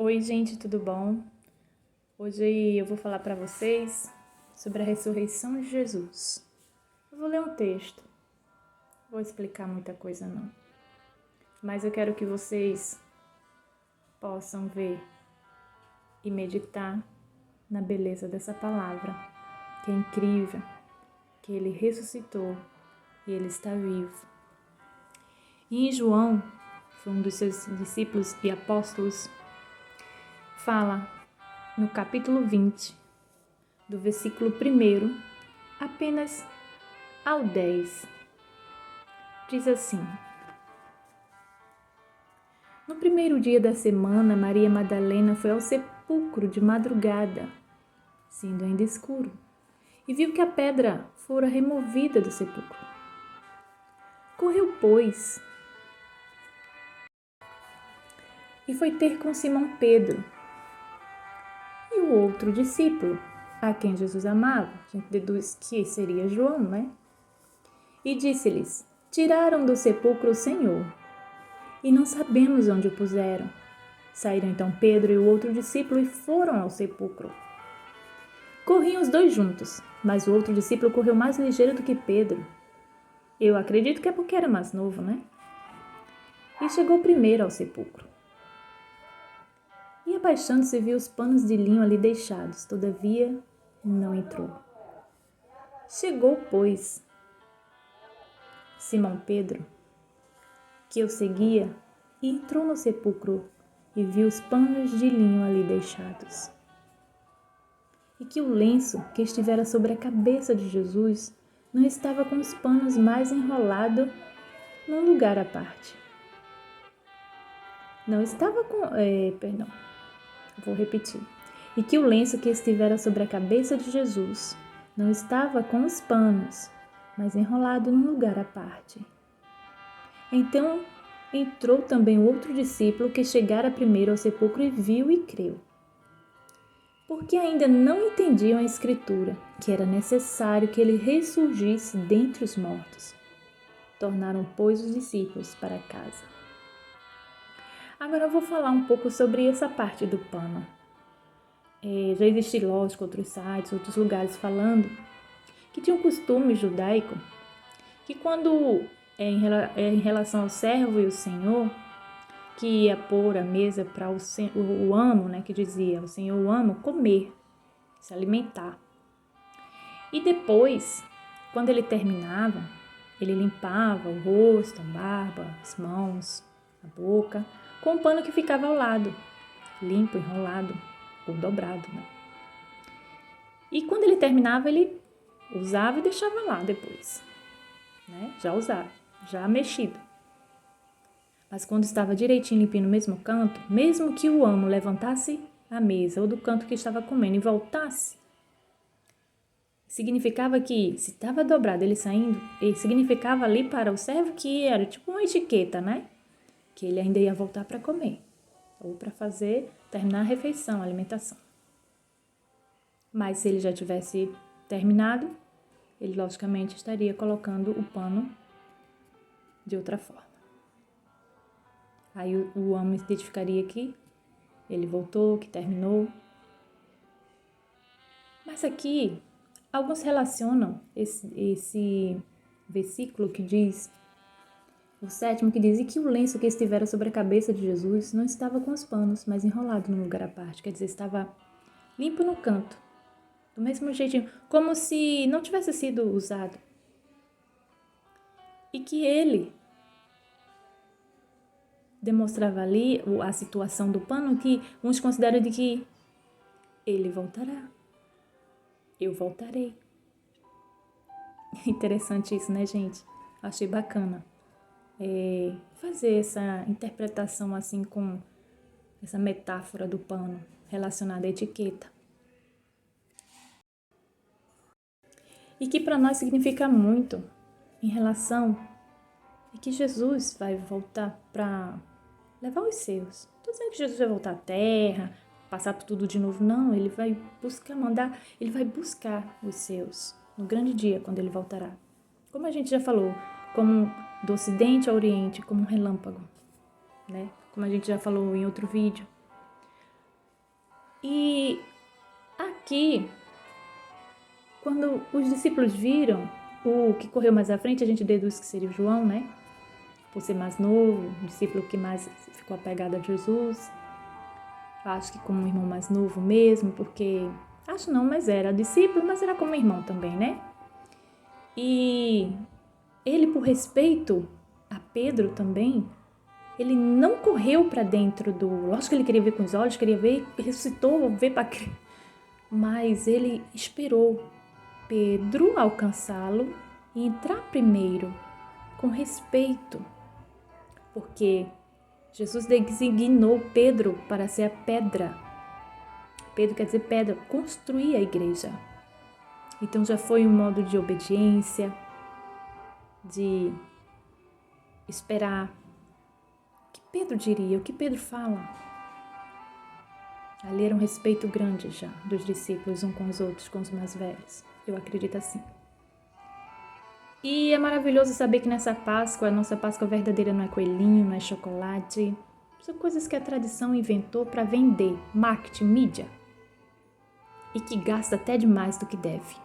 Oi, gente, tudo bom? Hoje eu vou falar para vocês sobre a ressurreição de Jesus. Eu vou ler um texto, vou explicar muita coisa não, mas eu quero que vocês possam ver e meditar na beleza dessa palavra, que é incrível, que ele ressuscitou e ele está vivo. E em João, foi um dos seus discípulos e apóstolos, fala no capítulo 20, do versículo 1 apenas ao 10. Diz assim: No primeiro dia da semana, Maria Madalena foi ao sepulcro de madrugada, sendo ainda escuro, e viu que a pedra fora removida do sepulcro. Correu, pois, e foi ter com Simão Pedro e o outro discípulo, a quem Jesus amava. A gente deduz que seria João, né? E disse-lhes: Tiraram do sepulcro o Senhor, e não sabemos onde o puseram. Saíram então Pedro e o outro discípulo e foram ao sepulcro. Corriam os dois juntos, mas o outro discípulo correu mais ligeiro do que Pedro. Eu acredito que é porque era mais novo, né? E chegou primeiro ao sepulcro. E abaixando-se viu os panos de linho ali deixados, todavia não entrou. Chegou, pois, Simão Pedro, que o seguia, e entrou no sepulcro e viu os panos de linho ali deixados. E que o lenço que estivera sobre a cabeça de Jesus não estava com os panos mais enrolado num lugar à parte. Não estava com... vou repetir. E que o lenço que estivera sobre a cabeça de Jesus não estava com os panos, mas enrolado num lugar à parte. Então entrou também o outro discípulo que chegara primeiro ao sepulcro e viu e creu. Porque ainda não entendiam a Escritura, que era necessário que ele ressurgisse dentre os mortos. Tornaram, pois, os discípulos para casa. Agora eu vou falar um pouco sobre essa parte do pano. Já existe, lógico, outros sites, outros lugares falando que tinha um costume judaico que quando em relação ao servo e o senhor, que ia pôr a mesa para o amo, né, que dizia, o senhor o amo, comer, se alimentar. E depois, quando ele terminava, ele limpava o rosto, a barba, as mãos, a boca, com o pano que ficava ao lado, limpo, enrolado ou dobrado, né? E quando ele terminava, ele usava e deixava lá depois, né? Já usado, já mexido. Mas quando estava direitinho limpinho no mesmo canto, mesmo que o amo levantasse a mesa ou do canto que estava comendo e voltasse, significava que, se estava dobrado ele saindo, significava ali para o servo que era tipo uma etiqueta, né? Que ele ainda ia voltar para comer, ou para terminar a refeição, a alimentação. Mas se ele já tivesse terminado, ele logicamente estaria colocando o pano de outra forma. Aí o amo identificaria que ele voltou, que terminou. Mas aqui, alguns relacionam esse versículo que diz, o 7º que diz, e que o lenço que estivera sobre a cabeça de Jesus não estava com os panos, mas enrolado num lugar à parte. Quer dizer, estava limpo no canto, do mesmo jeitinho, como se não tivesse sido usado. E que ele demonstrava ali a situação do pano, que uns consideram de que ele voltará, eu voltarei. Interessante isso, né, gente? Achei bacana fazer essa interpretação assim com essa metáfora do pano relacionada à etiqueta. E que para nós significa muito em relação a que Jesus vai voltar para levar os seus. Não estou dizendo que Jesus vai voltar à terra, passar por tudo de novo, não. Ele vai ele vai buscar os seus no grande dia, quando ele voltará. Como a gente já falou, como do ocidente ao oriente, como um relâmpago, né? Como a gente já falou em outro vídeo. E aqui, quando os discípulos viram, o que correu mais à frente, a gente deduz que seria o João, né? Por ser mais novo, o discípulo que mais ficou apegado a Jesus. Acho que como um irmão mais novo mesmo, porque... Acho não, mas era discípulo, mas era como irmão também, né? E ele, por respeito a Pedro também, ele não correu para dentro do... Lógico que ele queria ver com os olhos, queria ver, ressuscitou, ver para... Mas ele esperou Pedro alcançá-lo e entrar primeiro, com respeito, porque Jesus designou Pedro para ser a pedra. Pedro quer dizer pedra, construir a igreja. Então já foi um modo de obediência, de esperar. O que Pedro diria? O que Pedro fala? Ali era um respeito grande já dos discípulos uns com os outros, com os mais velhos. Eu acredito assim. E é maravilhoso saber que nessa Páscoa, a nossa Páscoa verdadeira não é coelhinho, não é chocolate. São coisas que a tradição inventou para vender, marketing, mídia. E que gasta até demais do que deve.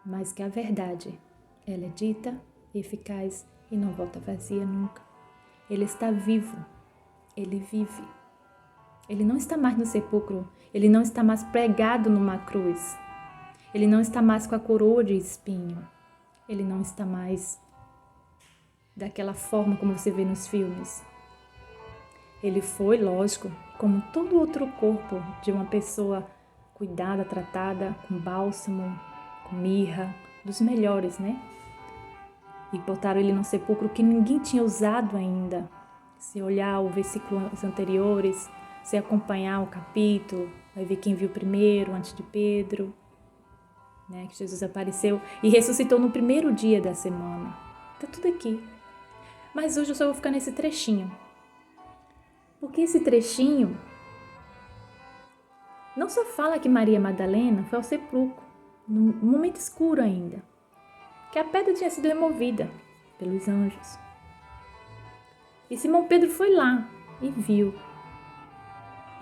Mas que a verdade, ela é dita, eficaz e não volta vazia nunca. Ele está vivo, ele vive. Ele não está mais no sepulcro, ele não está mais pregado numa cruz. Ele não está mais com a coroa de espinho. Ele não está mais daquela forma como você vê nos filmes. Ele foi, lógico, como todo outro corpo de uma pessoa cuidada, tratada com bálsamo, com mirra, dos melhores, né? E botaram ele num sepulcro que ninguém tinha usado ainda. Se olhar os versículos anteriores, se acompanhar o capítulo, vai ver quem viu primeiro, antes de Pedro. Né, que Jesus apareceu e ressuscitou no primeiro dia da semana. Tá tudo aqui. Mas hoje eu só vou ficar nesse trechinho. Porque esse trechinho não só fala que Maria Madalena foi ao sepulcro, num momento escuro ainda, que a pedra tinha sido removida pelos anjos. E Simão Pedro foi lá e viu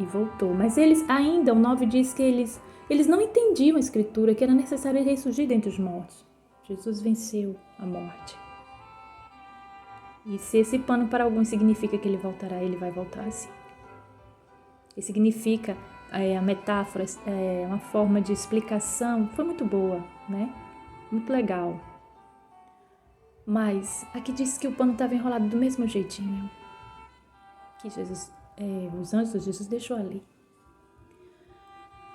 e voltou. Mas eles ainda, o 9 diz que eles não entendiam a escritura, que era necessário ressurgir dentre os mortos. Jesus venceu a morte. E se esse pano para alguns significa que ele voltará, ele vai voltar assim. E significa, a metáfora, uma forma de explicação, foi muito boa, né? Muito legal. Mas aqui diz que o pano estava enrolado do mesmo jeitinho. Que Jesus, os anjos de Jesus deixou ali.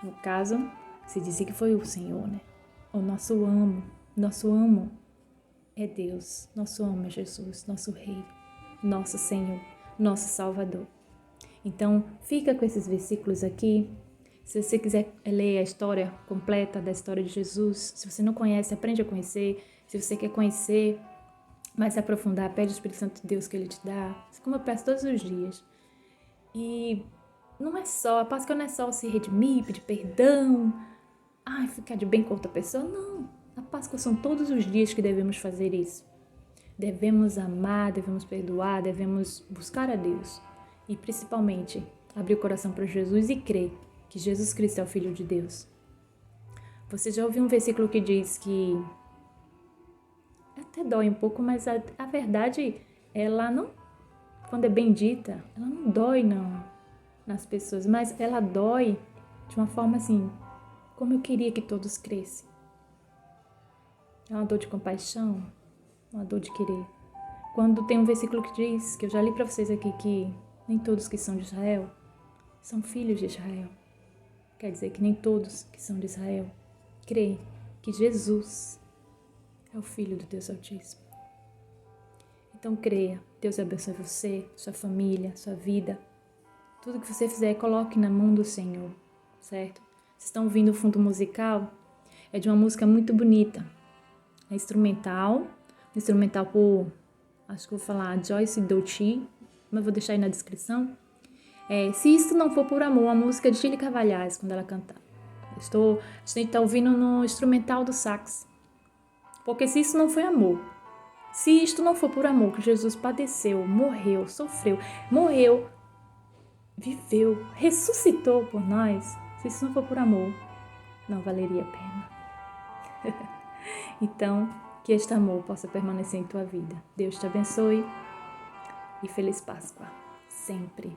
No caso, se dizia que foi o Senhor, né? O nosso amo é Deus, nosso amo é Jesus, nosso Rei, nosso Senhor, nosso Salvador. Então, fica com esses versículos aqui. Se você quiser ler a história completa da história de Jesus, se você não conhece, aprende a conhecer. Se você quer conhecer, mas se aprofundar, pede o Espírito Santo de Deus que Ele te dá, como eu peço todos os dias. E não é só, a Páscoa não é só se redimir, pedir perdão, ficar de bem com outra pessoa, não. A Páscoa são todos os dias que devemos fazer isso. Devemos amar, devemos perdoar, devemos buscar a Deus. E principalmente, abrir o coração para Jesus e crer que Jesus Cristo é o Filho de Deus. Você já ouviu um versículo que diz que até dói um pouco, mas a verdade, ela não, quando é bendita, ela não dói não, nas pessoas, mas ela dói de uma forma assim, como eu queria que todos crescem. É uma dor de compaixão, uma dor de querer. Quando tem um versículo que diz, que eu já li para vocês aqui, que nem todos que são de Israel são filhos de Israel. Quer dizer que nem todos que são de Israel creem que Jesus é o Filho do Deus Altíssimo. Então creia, Deus abençoe você, sua família, sua vida. Tudo que você fizer, coloque na mão do Senhor, certo? Vocês estão ouvindo o fundo musical? É de uma música muito bonita. É instrumental por, acho que vou falar Joyce Douchy, mas vou deixar aí na descrição. Se Isto Não For Por Amor, a música de Chile Carvalhais, quando ela cantar. A gente está ouvindo no instrumental do sax. Porque se isso não foi amor, se isto não for por amor que Jesus padeceu, morreu, sofreu, morreu viveu, ressuscitou por nós, se isso não for por amor, não valeria a pena. Então, que este amor possa permanecer em tua vida. Deus te abençoe e feliz Páscoa, sempre.